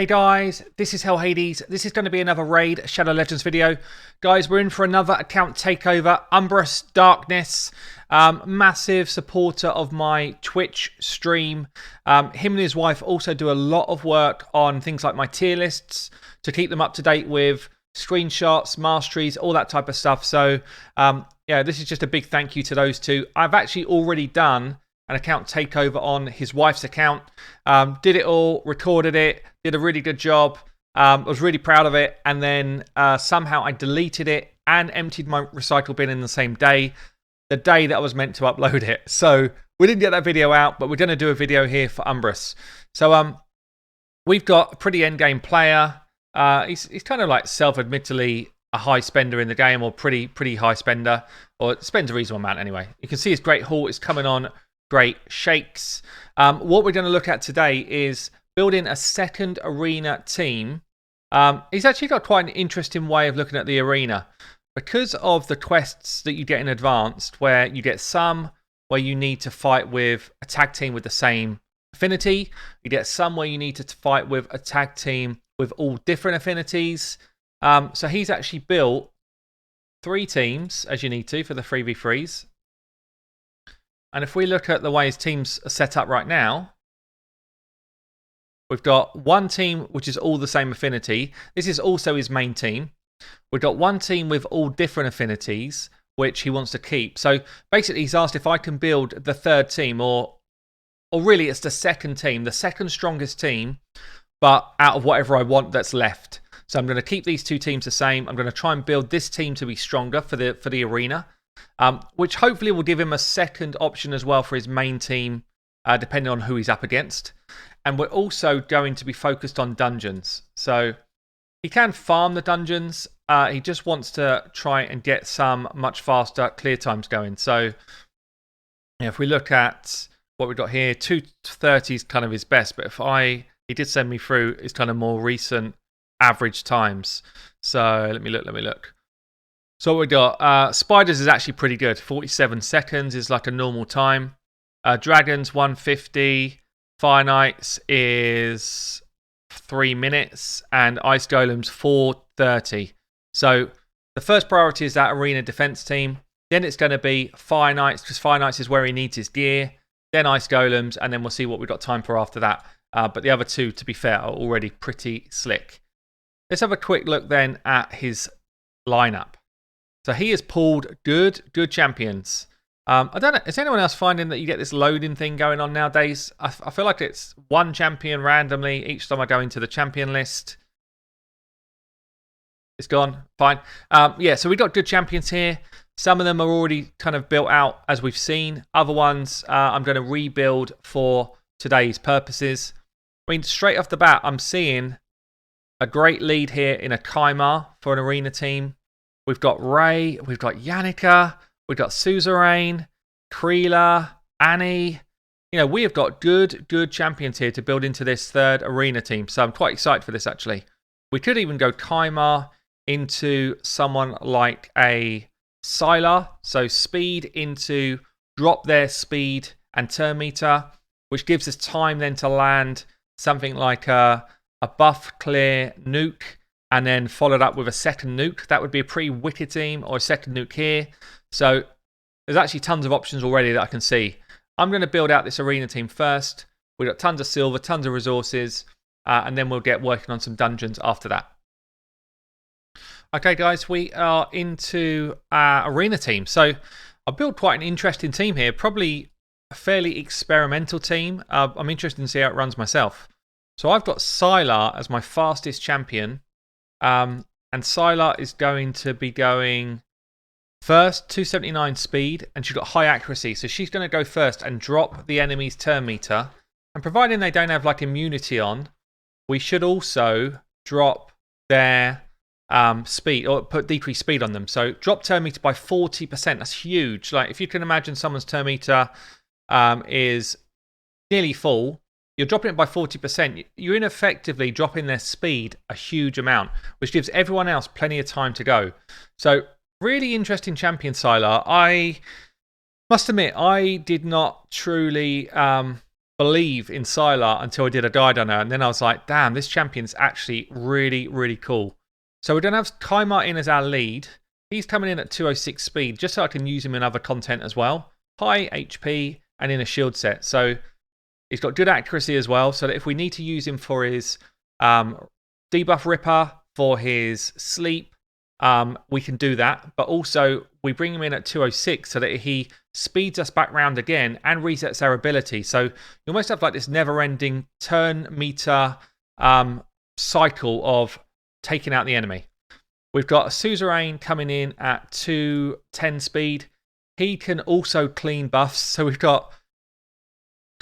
Hey guys, this is Hell Hades. This is going to be another Raid Shadow Legends video. Guys, we're in for another account takeover. Umbrous Darkness, massive supporter of my Twitch stream. Him and his wife also do a lot of work on things like my tier lists to keep them up to date with screenshots, masteries, all that type of stuff. So yeah, this is just a big thank you to those two. I've actually already done an account takeover on his wife's account. Did it all, recorded it, did a really good job. I was really proud of it. And then somehow I deleted it and emptied my recycle bin in the same day, the day that I was meant to upload it. So we didn't get that video out, but we're going to do a video here for Umbrous. So we've got a pretty endgame player. He's kind of like self-admittedly a high spender in the game, or pretty high spender, or spends a reasonable amount anyway. You can see his great haul is coming on great shakes. What we're going to look at today is building a second arena team. He's actually got quite an interesting way of looking at the arena because of the quests that you get in advanced, where you get some where you need to fight with a tag team with the same affinity. You get some where you need to fight with a tag team with all different affinities. So he's actually built 3 teams, as you need to, for the 3v3s. And if we look at the way his teams are set up right now, we've got one team which is all the same affinity. This is also his main team. We've got one team with all different affinities, which he wants to keep. So basically he's asked if I can build the third team, or really it's the second team, the second strongest team, but out of whatever I want that's left. So I'm going to keep these 2 teams the same. I'm going to try and build this team to be stronger for the arena. Which hopefully will give him a second option as well for his main team, depending on who he's up against. And we're also going to be focused on dungeons. So he can farm the dungeons. He just wants to try and get some much faster clear times going. So yeah, if we look at what we've got here, 2:30 is kind of his best. But he did send me through his kind of more recent average times. So let me look. So what we got, Spiders is actually pretty good. 47 seconds is like a normal time. Dragons, 150. Fire Knights is 3 minutes. And Ice Golems, 4:30. So the first priority is that arena defense team. Then it's going to be Fire Knights, because Fire Knights is where he needs his gear. Then Ice Golems, and then we'll see what we've got time for after that. But the other 2, to be fair, are already pretty slick. Let's have a quick look then at his lineup. So he has pulled good champions. I don't know, is anyone else finding that you get this loading thing going on nowadays? I feel like it's one champion randomly each time I go into the champion list. It's gone. Fine. Yeah, so we've got good champions here. Some of them are already kind of built out, as we've seen. Other ones I'm going to rebuild for today's purposes. I mean, straight off the bat, I'm seeing a great lead here in a Kaimar for an arena team. We've got Ray, we've got Yannicka, we've got Suzerain, Kreela, Annie. You know, we have got good champions here to build into this third arena team. So I'm quite excited for this, actually. We could even go Kaimar into someone like a Sylar. So speed into drop their speed and turn meter, which gives us time then to land something like a buff clear nuke, and then followed up with a second nuke. That would be a pretty wicked team, or a second nuke here. So there's actually tons of options already that I can see. I'm going to build out this arena team first. We've got tons of silver, tons of resources, and then we'll get working on some dungeons after that. Okay, guys, we are into arena team. So I built quite an interesting team here, probably a fairly experimental team. I'm interested to see how it runs myself. So I've got Sylar as my fastest champion. And Sylar is going to be going first, 279 speed, and she's got high accuracy. So she's going to go first and drop the enemy's turn meter. And providing they don't have like immunity on, we should also drop their speed, or put decreased speed on them. So drop turn meter by 40%. That's huge. Like if you can imagine someone's turn meter is nearly full, you're dropping it by 40%. You're ineffectively dropping their speed a huge amount, which gives everyone else plenty of time to go. So really interesting champion, Sylar. I must admit, I did not truly believe in Sylar until I did a guide on her, and then I was like, damn, this champion's actually really, really cool. So we're going to have Kaimar in as our lead. He's coming in at 206 speed, just so I can use him in other content as well. High HP and in a shield set. So he's got good accuracy as well, so that if we need to use him for his debuff ripper, for his sleep, we can do that. But also, we bring him in at 206 so that he speeds us back round again and resets our ability. So you almost have like this never-ending turn meter cycle of taking out the enemy. We've got a Suzerain coming in at 210 speed. He can also clean buffs. So we've got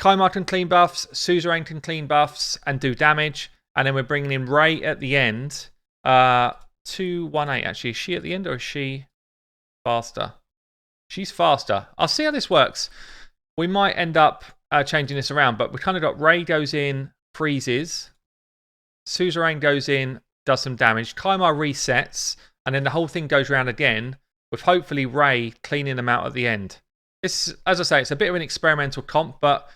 Kaimar can clean buffs, Suzerain can clean buffs and do damage. And then we're bringing in Ray at the end. 218 actually. Is she at the end or is she faster? She's faster. I'll see how this works. We might end up changing this around, but we kind of got Ray goes in, freezes. Suzerain goes in, does some damage. Kaimar resets, and then the whole thing goes around again, with hopefully Ray cleaning them out at the end. This, as I say, it's a bit of an experimental comp, but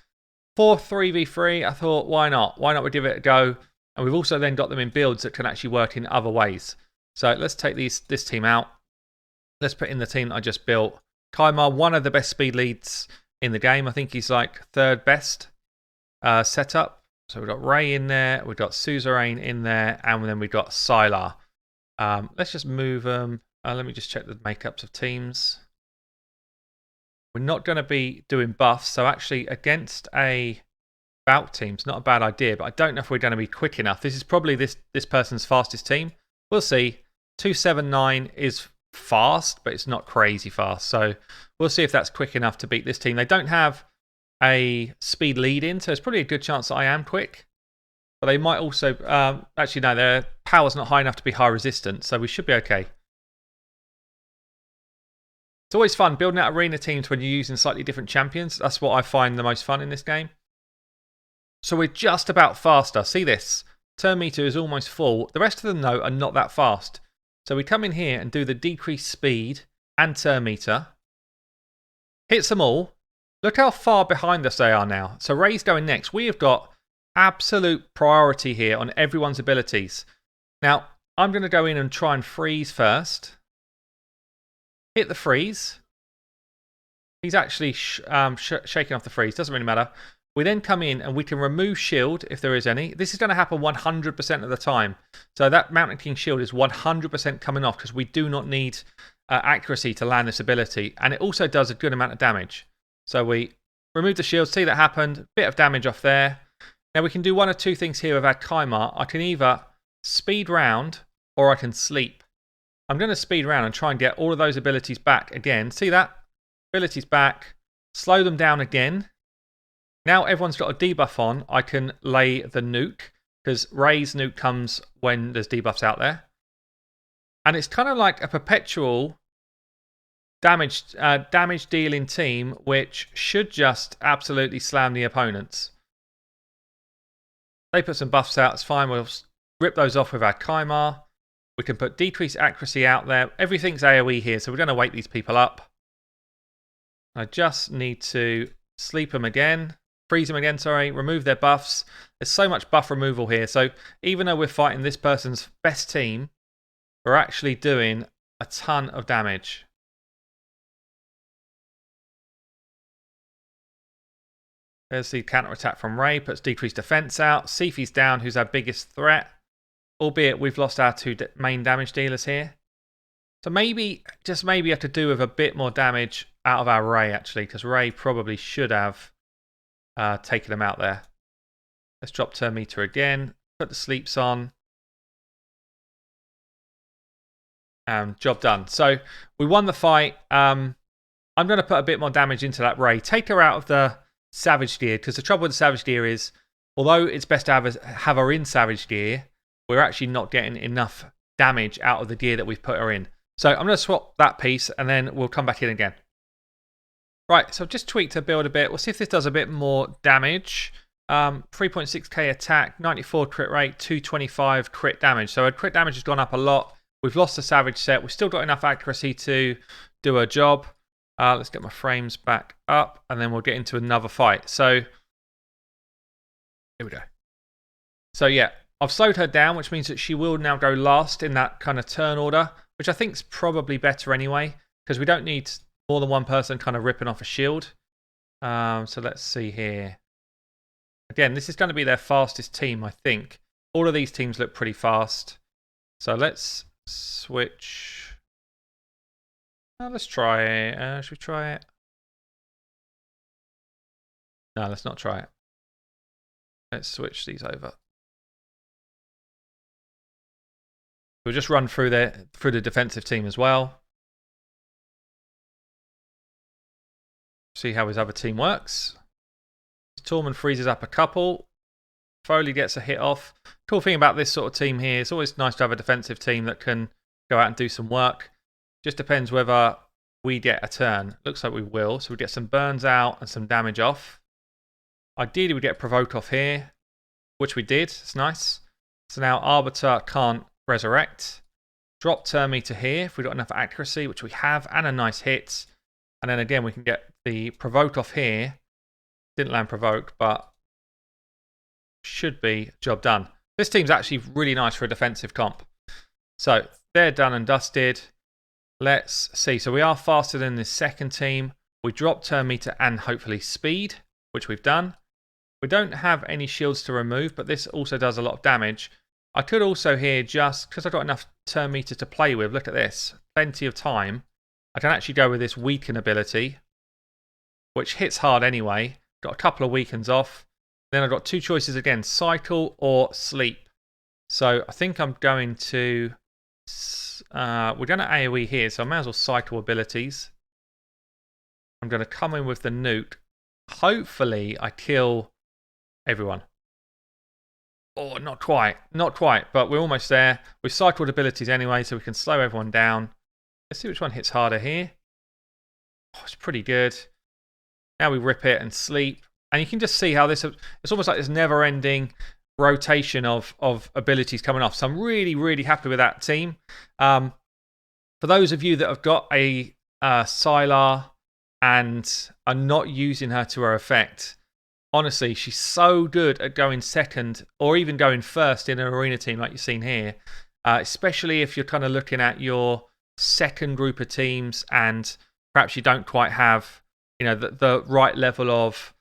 for 3v3, I thought, why not? Why not we give it a go? And we've also then got them in builds that can actually work in other ways. So let's take this team out. Let's put in the team that I just built. Kaimar, one of the best speed leads in the game. I think he's like third best setup. So we've got Ray in there, we've got Suzerain in there, and then we've got Sylar. Let's just move them. Let me just check the makeups of teams. We're not going to be doing buffs, so actually against a bout team, it's not a bad idea, but I don't know if we're going to be quick enough. This is probably this person's fastest team. We'll see. 279 is fast, but it's not crazy fast. So we'll see if that's quick enough to beat this team. They don't have a speed lead in, so it's probably a good chance that I am quick. But they might also... actually, no, their power's not high enough to be high resistance, so we should be okay. It's always fun building out arena teams when you're using slightly different champions. That's what I find the most fun in this game. So we're just about faster. See this? Turn meter is almost full. The rest of them, though, are not that fast. So we come in here and do the decreased speed and turn meter. Hits them all. Look how far behind us they are now. So Ray's going next. We have got absolute priority here on everyone's abilities. Now, I'm going to go in and try and freeze first. Hit the freeze. He's actually shaking off the freeze. Doesn't really matter. We then come in and we can remove shield if there is any. This is going to happen 100% of the time. So that Mountain King shield is 100% coming off because we do not need accuracy to land this ability. And it also does a good amount of damage. So we remove the shield, see that happened, bit of damage off there. Now we can do one of two things here with our Kaimar. I can either speed round or I can sleep. I'm going to speed round and try and get all of those abilities back again. See that? Abilities back. Slow them down again. Now everyone's got a debuff on, I can lay the nuke, because Ray's nuke comes when there's debuffs out there. And it's kind of like a perpetual damage dealing team, which should just absolutely slam the opponents. They put some buffs out, it's fine, we'll rip those off with our Kaimar. We can put decreased accuracy out there. Everything's AoE here, so we're going to wake these people up. I just need to sleep them again. Freeze them again, sorry, remove their buffs. There's so much buff removal here. So even though we're fighting this person's best team, we're actually doing a ton of damage. There's the counter-attack from Ray, puts decreased defense out. Sifi's down, who's our biggest threat. Albeit we've lost our two main damage dealers here. So maybe, just maybe have to do with a bit more damage out of our Ray, actually, because Ray probably should have taking them out there. Let's drop turn meter again. Put the sleeps on. Job done. So we won the fight. I'm going to put a bit more damage into that Ray. Take her out of the Savage Gear, because the trouble with the Savage Gear is, although it's best to have her in Savage Gear, we're actually not getting enough damage out of the gear that we've put her in. So I'm going to swap that piece and then we'll come back in again. Right, so I've just tweaked her build a bit. We'll see if this does a bit more damage. 3.6k attack, 94 crit rate, 225 crit damage. So her crit damage has gone up a lot. We've lost the Savage set. We've still got enough accuracy to do her job. Let's get my frames back up and then we'll get into another fight. So Here we go. So yeah, I've slowed her down, which means that she will now go last in that kind of turn order, which I think is probably better anyway, because we don't need more than one person kind of ripping off a shield. So let's see here. Again, this is going to be their fastest team, I think. All of these teams look pretty fast. So let's switch. Let's try it. Should we try it? No, let's not try it. Let's switch these over. We'll just run through the defensive team as well. See how his other team works. Tormund freezes up a couple. Foley gets a hit off. Cool thing about this sort of team here, it's always nice to have a defensive team that can go out and do some work. Just depends whether we get a turn. Looks like we will. So we get some burns out and some damage off. Ideally, we get a provoke off here, which we did. It's nice. So now Arbiter can't resurrect. Drop turn meter here if we've got enough accuracy, which we have, and a nice hit. And then again, we can get the provoke off here. Didn't land provoke, but should be job done. This team's actually really nice for a defensive comp. So they're done and dusted. Let's see. So we are faster than this second team. We drop turn meter and hopefully speed, which we've done. We don't have any shields to remove, but this also does a lot of damage. I could also here, just because I've got enough turn meter to play with, look at this, plenty of time. I can actually go with this weaken ability, which hits hard anyway. Got a couple of weakens off. Then I've got two choices again, cycle or sleep. So I think I'm going to, we're going to AoE here, so I may as well cycle abilities. I'm going to come in with the nuke. Hopefully I kill everyone. Oh, not quite, but we're almost there. We've cycled abilities anyway, so we can slow everyone down. Let's see which one hits harder here. Oh, it's pretty good. Now we rip it and sleep. And you can just see how this, it's almost like this never-ending rotation of abilities coming off. So I'm really, really happy with that team. For those of you that have got a Sylar and are not using her to her effect, honestly, she's so good at going second or even going first in an arena team like you've seen here. Especially if you're kind of looking at your second group of teams and perhaps you don't quite have, you know, the right level of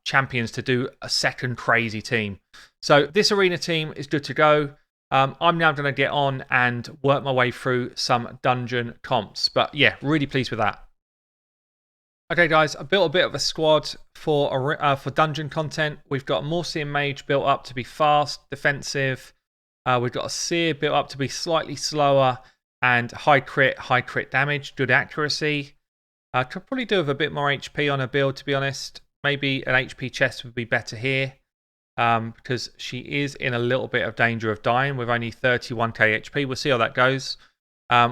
champions to do a second crazy team. So this arena team is good to go. I'm now going to get on and work my way through some dungeon comps. But yeah, really pleased with that. Okay, guys, I built a bit of a squad for dungeon content. We've got a Morsian Mage built up to be fast, defensive. We've got a Seer built up to be slightly slower and high crit damage, good accuracy. Could probably do with a bit more HP on her build, to be honest. Maybe an HP chest would be better here because she is in a little bit of danger of dying with only 31k HP. We'll see how that goes.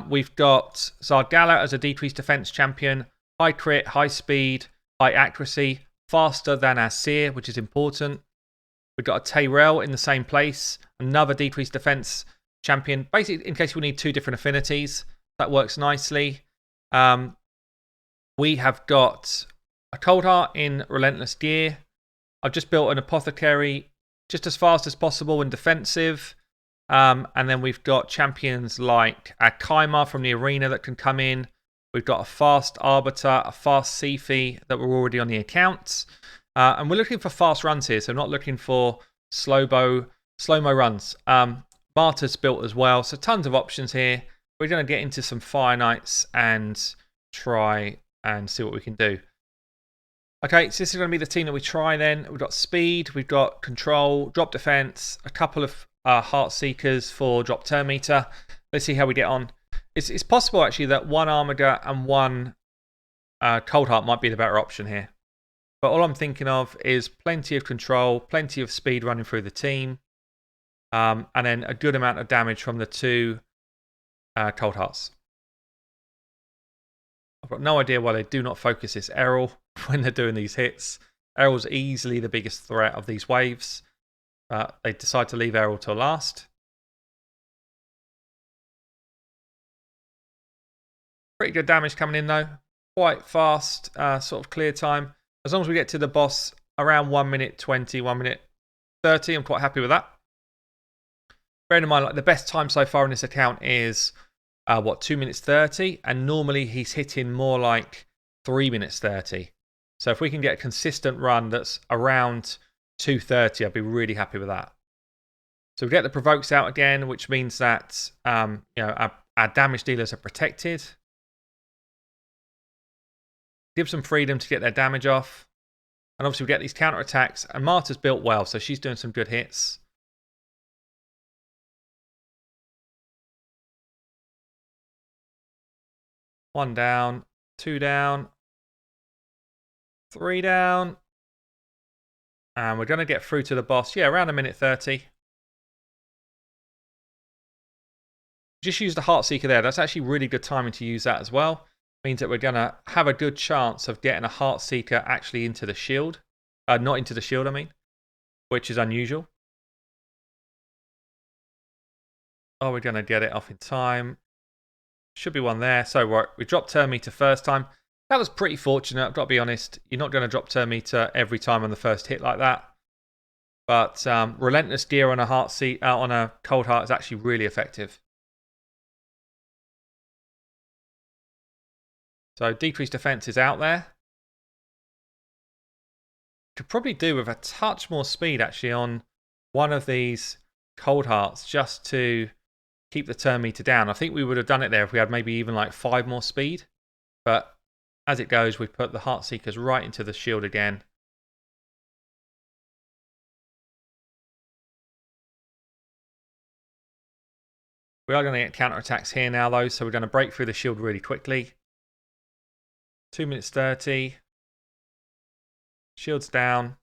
We've got Zargala as a decreased defense champion. High crit, high speed, high accuracy, faster than our Seer, which is important. We've got a Tyrell in the same place. Another decreased defense champion. Basically, in case we need two different affinities. That works nicely. We have got a Cold Heart in Relentless Gear. I've just built an Apothecary just as fast as possible and defensive. And then we've got champions like a Kaimar from the arena that can come in. We've got a fast Arbiter, a fast Sifi that were already on the accounts. And we're looking for fast runs here, so I'm not looking for slow-mo runs. Martyr's built as well, so tons of options here. We're going to get into some Fire Knights and try and see what we can do. Okay, so this is going to be the team that we try then. We've got speed, we've got control, drop defense, a couple of Heart Seekers for drop turn meter. Let's see how we get on. It's possible actually that one Armiger and one Cold Heart might be the better option here. But all I'm thinking of is plenty of control, plenty of speed running through the team, and then a good amount of damage from the two Cold Hearts. I've got no idea why they do not focus this Errol when they're doing these hits. Errol's easily the biggest threat of these waves. They decide to leave Errol till last. Pretty good damage coming in though. Quite fast, sort of clear time. As long as we get to the boss around 1 minute 20, 1 minute 30. I'm quite happy with that. Bearing in mind, like the best time so far in this account is 2 minutes 30, and normally he's hitting more like 3 minutes 30. So if we can get a consistent run that's around 2:30, I'd be really happy with that. So we get the provokes out again, which means that our damage dealers are protected. Gives them freedom to get their damage off. And obviously we get these counter attacks. And Marta's built well, so she's doing some good hits. One down, 2 down, 3 down. And we're going to get through to the boss. Yeah, around 1 minute 30. Just use the Heartseeker there. That's actually really good timing to use that as well. Means that we're going to have a good chance of getting a Heartseeker actually into the shield. Not into the shield, I mean. Which is unusual. Oh, we're going to get it off in time. Should be one there. So we dropped turn meter first time. That was pretty fortunate, I've got to be honest. You're not going to drop turn meter every time on the first hit like that. But Relentless Gear on a Cold Heart is actually really effective. So decreased defense is out there. Could probably do with a touch more speed actually on one of these Cold Hearts just to keep the turn meter down. I think we would have done it there if we had maybe even like 5 more speed. But as it goes, we put the Heartseekers right into the shield again. We are going to get counter-attacks here now though, so we're going to break through the shield really quickly. 2 minutes 30. Shield's down.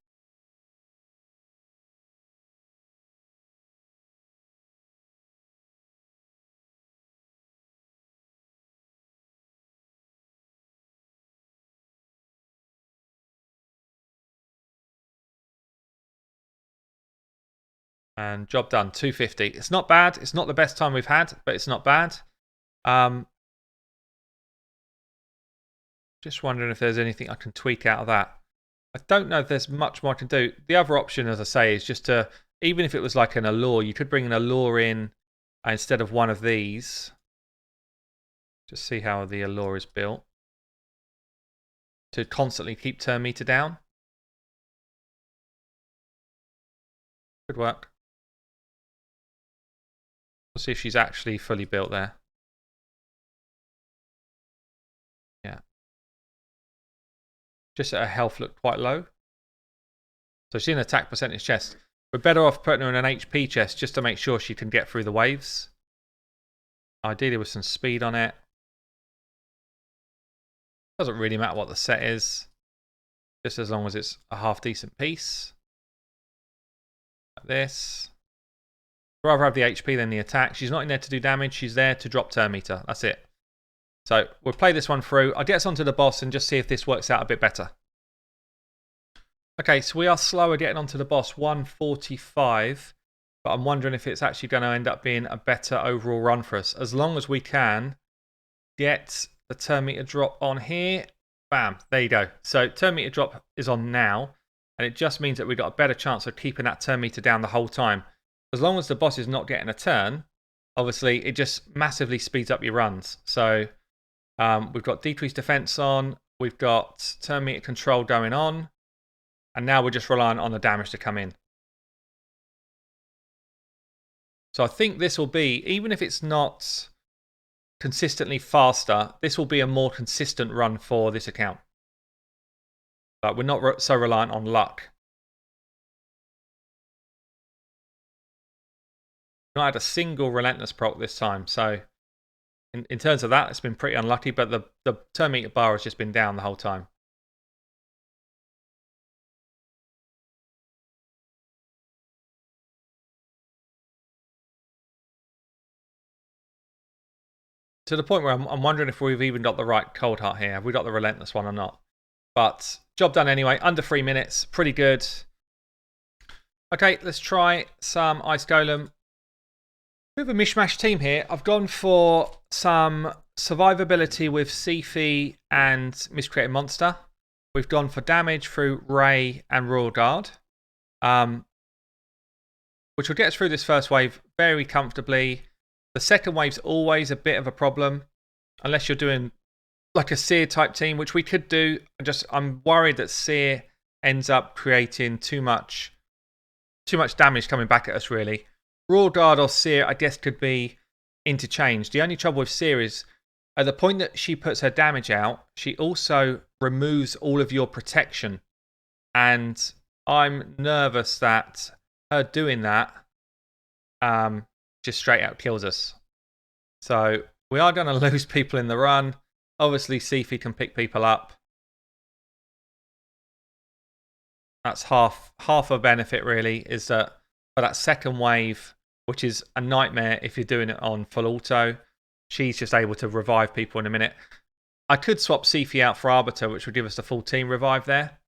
And job done, 250. It's not bad. It's not the best time we've had, but it's not bad. Just wondering if there's anything I can tweak out of that. I don't know if there's much more I can do. The other option, as I say, is just to, even if it was like an allure, you could bring an allure in instead of one of these. Just see how the allure is built. To constantly keep turn meter down. Could work. We'll see if she's actually fully built there. Yeah. Just her health looked quite low. So she's in attack percentage chest. We're better off putting her in an HP chest just to make sure she can get through the waves. Ideally with some speed on it. Doesn't really matter what the set is. Just as long as it's a half decent piece. Like this. I'd rather have the HP than the attack. She's not in there to do damage. She's there to drop turn meter. That's it. So we'll play this one through. I'll get us onto the boss and just see if this works out a bit better. Okay, so we are slower getting onto the boss, 145. But I'm wondering if it's actually going to end up being a better overall run for us. As long as we can get the turn meter drop on here. Bam, there you go. So turn meter drop is on now. And it just means that we've got a better chance of keeping that turn meter down the whole time. As long as the boss is not getting a turn, obviously it just massively speeds up your runs. So we've got decreased defense on, we've got turn meter control going on, and now we're just relying on the damage to come in. So I think this will be, even if it's not consistently faster, this will be a more consistent run for this account. But we're not so reliant on luck. Not had a single Relentless proc this time, so in terms of that, it's been pretty unlucky, but the turn meter bar has just been down the whole time. To the point where I'm wondering if we've even got the right Cold Heart here. Have we got the Relentless one or not? But job done anyway, under 3 minutes, pretty good. Okay, let's try some Ice Golem. Bit of a mishmash team here. I've gone for some survivability with Sifi and Miscreated Monster. We've gone for damage through Ray and Royal Guard. which will get us through this first wave very comfortably. The second wave's always a bit of a problem, unless you're doing like a Seer type team, which we could do. I'm worried that Seer ends up creating too much damage coming back at us, really. Royal Guard or Seer, I guess, could be interchanged. The only trouble with Seer is at the point that she puts her damage out, she also removes all of your protection. And I'm nervous that her doing that just straight out kills us. So we are going to lose people in the run. Obviously, Sifi can pick people up. That's half a benefit, really, is that for that second wave, which is a nightmare if you're doing it on full auto, she's just able to revive people in a minute. I could swap Sifi out for Arbiter, which would give us the full team revive there,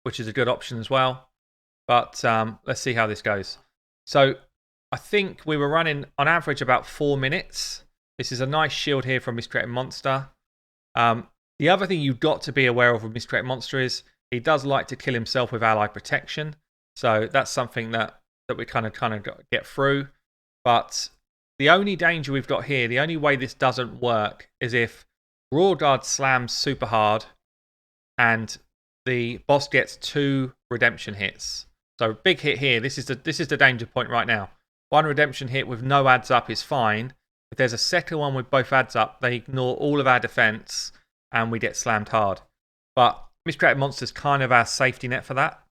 which is a good option as well. But let's see how this goes. So I think we were running on average about 4 minutes. This is a nice shield here from Miscreated Monster. The other thing you've got to be aware of with Miscreated Monster is he does like to kill himself with ally protection. So that's something that we kind of get through. But the only danger we've got here, the only way this doesn't work, is if Royal Guard slams super hard and the boss gets 2 redemption hits. So big hit here. This is the danger point right now. 1 redemption hit with no adds up is fine. If there's a second one with both adds up, they ignore all of our defense and we get slammed hard. But Miscreated Monster's kind of our safety net for that,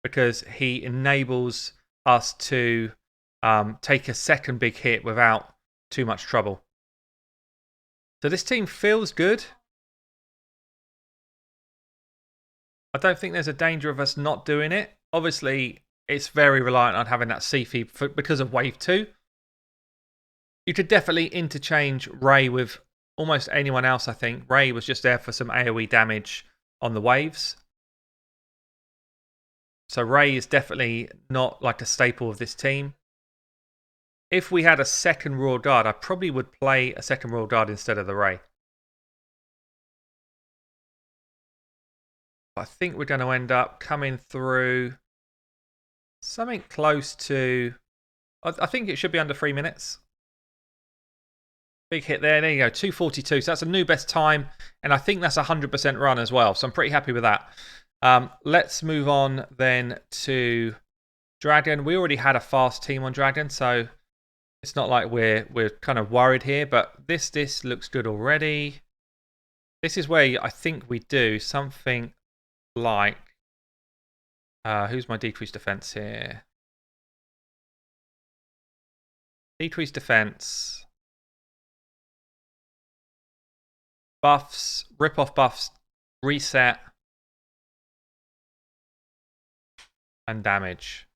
because he enables us to take a second big hit without too much trouble. So this team feels good. I don't think there's a danger of us not doing it. Obviously, it's very reliant on having that Sifi because of Wave 2. You could definitely interchange Ray with almost anyone else, I think. Ray was just there for some AoE damage on the waves. So Ray is definitely not like a staple of this team. If we had a second Royal Guard, I probably would play a second Royal Guard instead of the Ray. I think we're going to end up coming through something close to... I think it should be under 3 minutes. Big hit there. There you go. 2:42. So that's a new best time. And I think that's a 100% run as well. So I'm pretty happy with that. Let's move on then to Dragon. We already had a fast team on Dragon. So it's not like we're kind of worried here. But this looks good already. This is where I think we do something like... who's my decreased defense here? Decreased defense... Buffs, rip off buffs, reset, and damage.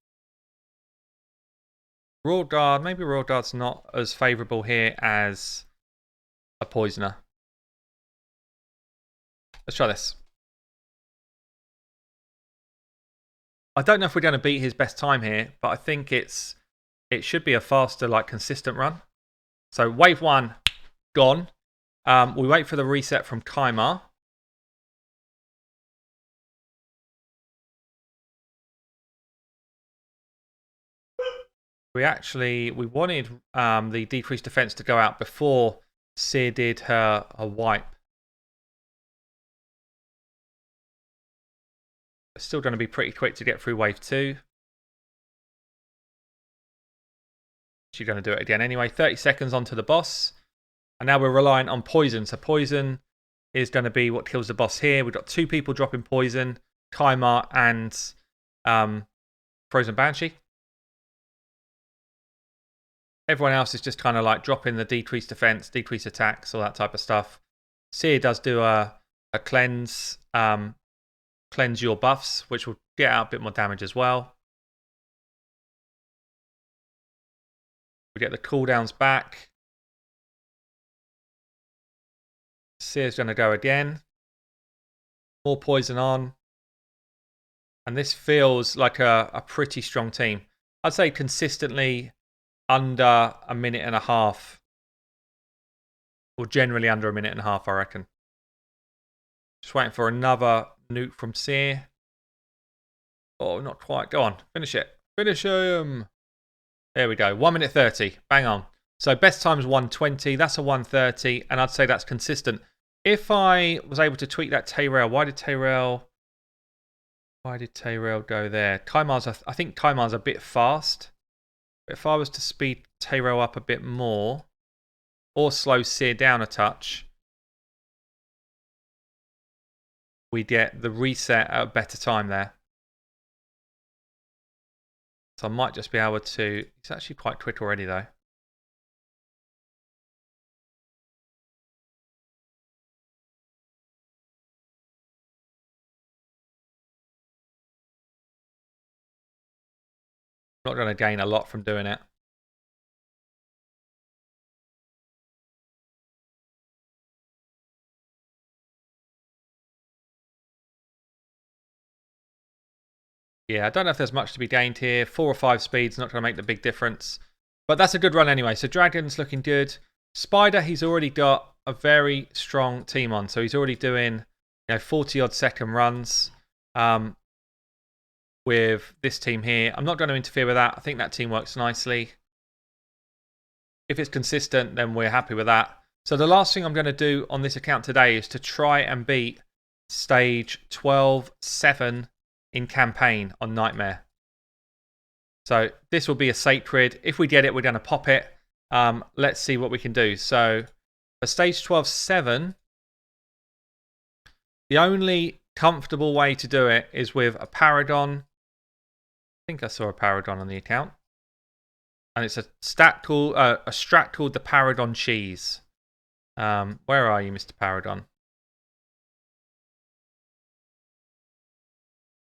Royal Guard, maybe Royal Guard's not as favourable here as a Poisoner. Let's try this. I don't know if we're going to beat his best time here, but I think it should be a faster, like, consistent run. So wave 1, gone. We wait for the reset from Kaimar. We wanted the decreased defense to go out before Seer did her wipe. It's still going to be pretty quick to get through wave 2. She's going to do it again anyway. 30 seconds onto the boss. And now we're relying on poison. So poison is going to be what kills the boss here. We've got 2 people dropping poison, Kaimar and Frozen Banshee. Everyone else is just kind of like dropping the decreased defense, decreased attacks, all that type of stuff. Seer does do a cleanse, cleanse your buffs, which will get out a bit more damage as well. We get the cooldowns back. Seer's going to go again. More poison on. And this feels like a pretty strong team. I'd say consistently under a minute and a half. Or generally under a minute and a half, I reckon. Just waiting for another nuke from Seer. Oh, not quite. Go on, finish it. Finish him. There we go. 1 minute 30. Bang on. So best time is 1:20. That's a 1:30, and I'd say that's consistent. If I was able to tweak that Tyrell, why did Tyrell go there? Kaimar's, I think Kaimar's a bit fast. If I was to speed Tyrell up a bit more, or slow Sear down a touch, we get the reset at a better time there. So I might just be able to... It's actually quite quick already though. Not going to gain a lot from doing it. Yeah, I don't know if there's much to be gained here. 4 or 5 speeds, not going to make the big difference. But that's a good run anyway. So Dragon's looking good. Spider, he's already got a very strong team on. So he's already doing 40-odd second runs with this team here. I'm not going to interfere with that. I think that team works nicely. If it's consistent, then we're happy with that. So the last thing I'm going to do on this account today is to try and beat stage 12-7 in campaign on Nightmare. So this will be a sacred. If we get it, we're going to pop it. Let's see what we can do. So for stage 12-7, the only comfortable way to do it is with a Paragon. I think I saw a Paragon on the account. And it's a strat called the Paragon Cheese. Where are you, Mr. Paragon?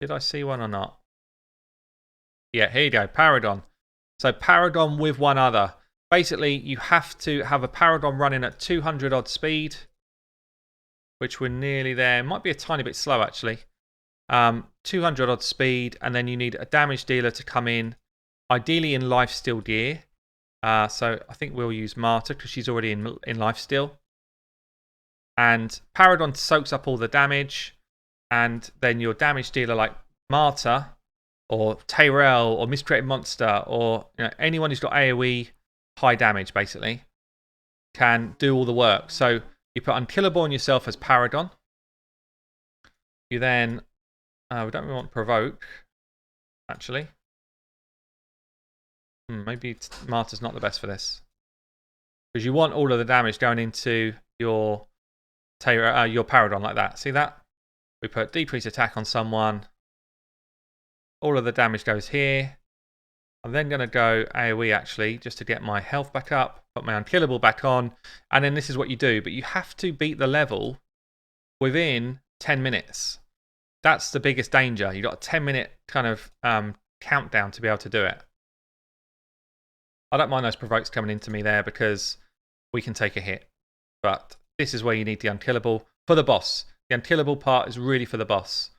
Did I see one or not? Yeah, here you go, Paragon. So Paragon with one other. Basically, you have to have a Paragon running at 200 odd speed, which we're nearly there. Might be a tiny bit slow, actually. 200 odd speed, and then you need a damage dealer to come in, ideally in lifesteal gear. So I think we'll use Marta because she's already in lifesteal. And Paragon soaks up all the damage. And then your damage dealer like Marta or Tyrell or Miscreated Monster or anyone who's got AoE high damage basically can do all the work. So you put Unkillable on yourself as Paragon. You then, we don't really want Provoke actually. Maybe Marta's not the best for this. Because you want all of the damage going into your Paragon like that. See that? We put decrease attack on someone. All of the damage goes here. I'm then going to go AoE actually, just to get my health back up, put my Unkillable back on, and then this is what you do. But you have to beat the level within 10 minutes. That's the biggest danger. You've got a 10-minute kind of countdown to be able to do it. I don't mind those provokes coming into me there because we can take a hit. But this is where you need the Unkillable for the boss. The Unkillable part is really for the boss.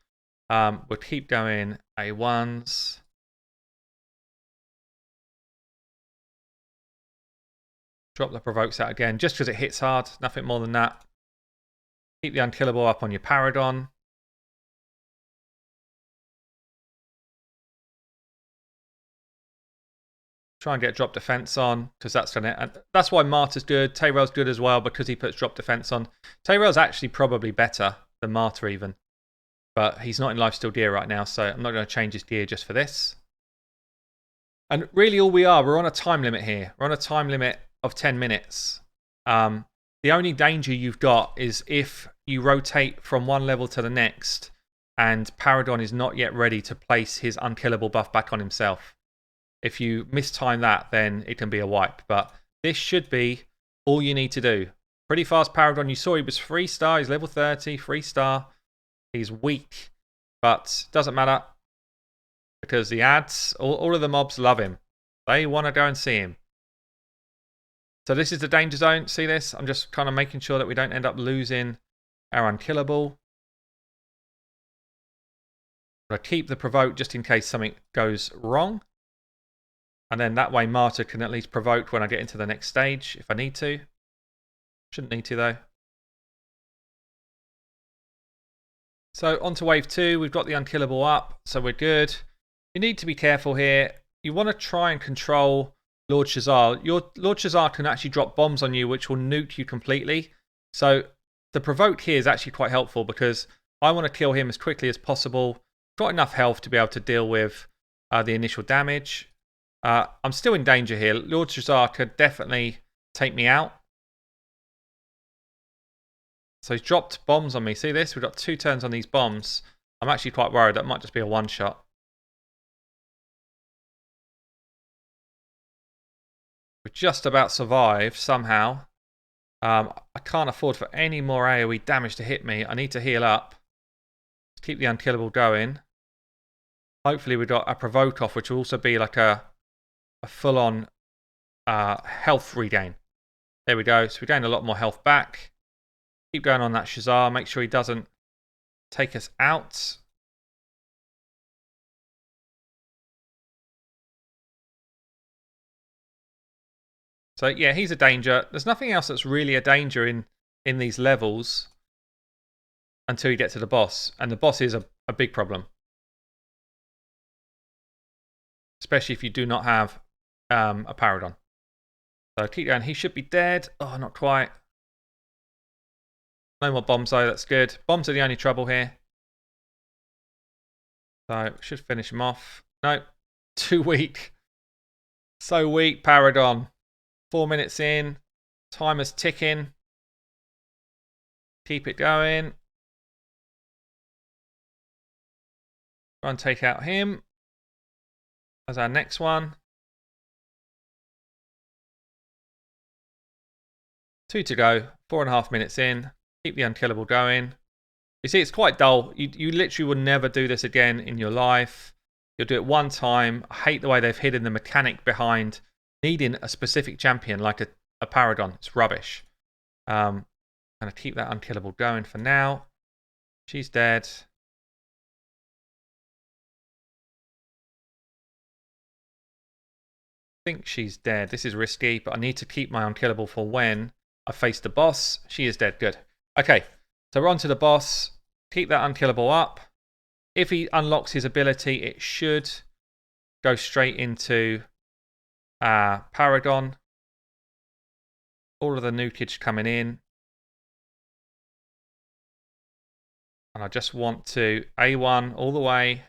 We'll keep going A1s. Drop the provokes out again, just because it hits hard. Nothing more than that. Keep the Unkillable up on your Paragon. Try and get drop defense on, because that's going to... And that's why Marta's good. Tyrell's good as well, because he puts drop defense on. Tyrell's actually probably better than Marta even. But he's not in lifesteal gear right now, so I'm not going to change his gear just for this. And really all we're on a time limit here. We're on a time limit of 10 minutes. The only danger you've got is if you rotate from one level to the next and Paragon is not yet ready to place his Unkillable buff back on himself. If you mistime that, then it can be a wipe. But this should be all you need to do. Pretty fast Paragon. You saw he was 3-star. He's level 30, 3-star. He's weak, but doesn't matter because the ads, all of the mobs love him. They want to go and see him. So this is the danger zone. See this? I'm just kind of making sure that we don't end up losing our Unkillable. I keep the provoke just in case something goes wrong. And then that way Marta can at least provoke when I get into the next stage if I need to. Shouldn't need to though. So on to wave 2, we've got the Unkillable up, so we're good. You need to be careful here. you want to try and control Lord Shazar. Your Lord Shazar can actually drop bombs on you, which will nuke you completely. So the provoke here is actually quite helpful because I want to kill him as quickly as possible. Got enough health to be able to deal with the initial damage. I'm still in danger here. Lord Shazar could definitely take me out. So he's dropped bombs on me. See this? We've got 2 turns on these bombs. I'm actually quite worried that might just be a one-shot. We just about survived somehow. I can't afford for any more AoE damage to hit me. I need to heal up. Let's keep the unkillable going. Hopefully we got a provoke off, which will also be like a full-on health regain. There we go. So we gained a lot more health back. Keep going on that Shazar. Make sure he doesn't take us out. So yeah, he's a danger. There's nothing else that's really a danger in these levels until you get to the boss. And the boss is a big problem. Especially if you do not have a Paradon. So keep going. He should be dead. Oh, not quite. No more bombs though, that's good. Bombs are the only trouble here. So we should finish him off. No, too weak. So weak, Paradon. 4 minutes in. Timer's ticking. Keep it going. Try and take out him. As our next one. 2 to go. 4.5 minutes in. Keep the unkillable going. You see, it's quite dull. You literally will never do this again in your life. You'll do it one time. I hate the way they've hidden the mechanic behind needing a specific champion like a Paradon. It's rubbish. I'm going to keep that unkillable going for now. She's dead. I think she's dead. This is risky, but I need to keep my unkillable for when I face the boss. She is dead. Good. Okay, so we're on to the boss. Keep that unkillable up. If he unlocks his ability, it should go straight into Paradon. All of the nukage coming in. And I just want to A1 all the way.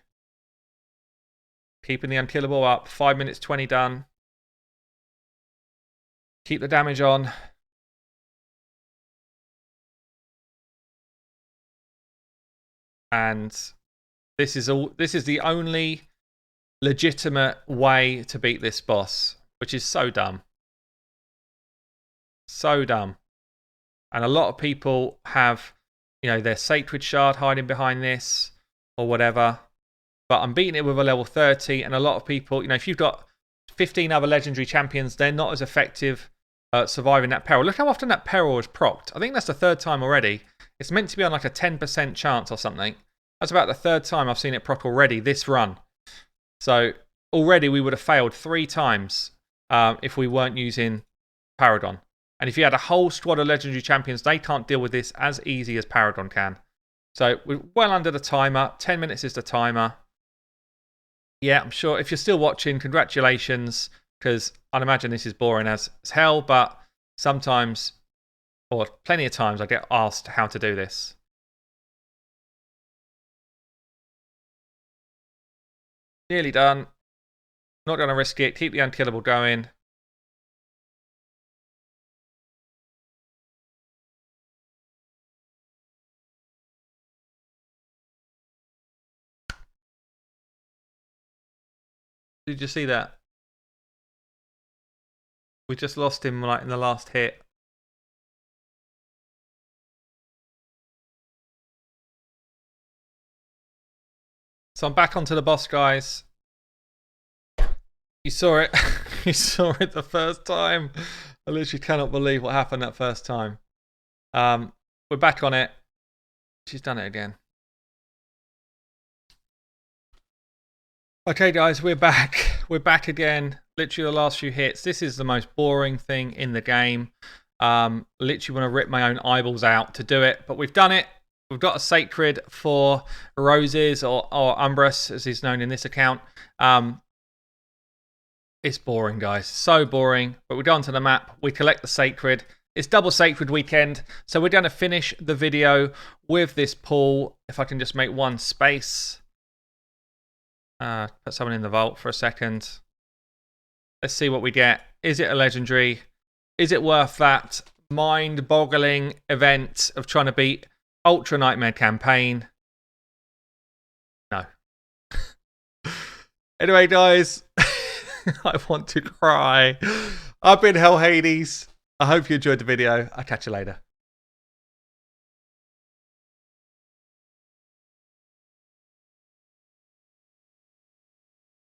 Keeping the unkillable up. 5 minutes 20 done. Keep the damage on. And this is the only legitimate way to beat this boss, which is so dumb. So dumb. And a lot of people have, their Sacred Shard hiding behind this or whatever. But I'm beating it with a level 30, and a lot of people, if you've got 15 other legendary champions, they're not as effective at surviving that peril. Look how often that peril is procced. I think that's the 3rd time already. It's meant to be on like a 10% chance or something. That's about the 3rd time I've seen it proc already this run. So already we would have failed 3 times if we weren't using Paradon. And if you had a whole squad of legendary champions, they can't deal with this as easy as Paradon can. So we're well under the timer. 10 minutes is the timer. Yeah, I'm sure if you're still watching, congratulations, because I'd imagine this is boring as hell, but sometimes, or plenty of times, I get asked how to do this. Nearly done. Not going to risk it. Keep the unkillable going. Did you see that? We just lost him like in the last hit. So I'm back onto the boss, guys. You saw it. You saw it the first time. I literally cannot believe what happened that first time. We're back on it. She's done it again. Okay, guys, we're back. We're back again. Literally the last few hits. This is the most boring thing in the game. Literally want to rip my own eyeballs out to do it, but we've done it. We've got a Sacred for Roses, or Umbrus, as he's known in this account. It's boring, guys. So boring. But we go onto the map. We collect the Sacred. It's double Sacred weekend. So we're going to finish the video with this pool. If I can just make one space. Put someone in the vault for a second. Let's see what we get. Is it a legendary? Is it worth that mind-boggling event of trying to beat Ultra Nightmare campaign? No. Anyway, guys, I want to cry. I've been Hell Hades. I hope you enjoyed the video. I'll catch you later.